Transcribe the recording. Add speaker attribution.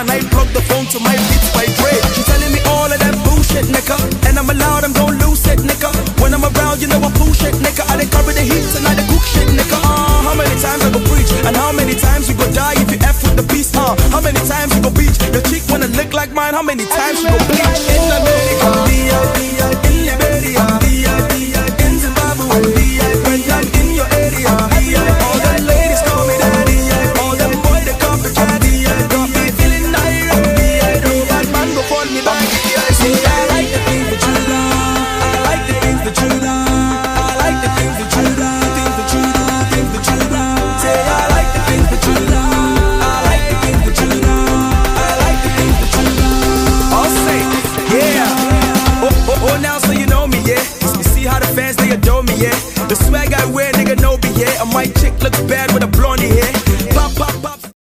Speaker 1: and I plug the phone to my beats vibrate. She telling me all of that bullshit, nigga, and I'm allowed, I'm gon' lose it, nigga. When I'm around, you know I pull shit, nigga. I done cover the heat and I done cook shit, nigga. How many times I go preach, and how many times you go die if you F with the beast, how many times you go beach, your chick wanna lick like mine, how many times you go bleach. In America, in Liberia, in Zimbabwe, when I'm in your area, all the ladies call me daddy, all them boys they call me caddy, got me feeling irate, no bad man go phone me back. See, I like the things that you do, I like the things that you do, I like the things that you do, things that you do, things that you do. Say I like the things that you do, I like the things that you do, I like the things that you do. I'll say, yeah. Oh, now so you know me, yeah. You see how the fans they adore me, yeah. The swag I wear, nigga know me, yeah. And my chick looks bad with a blonde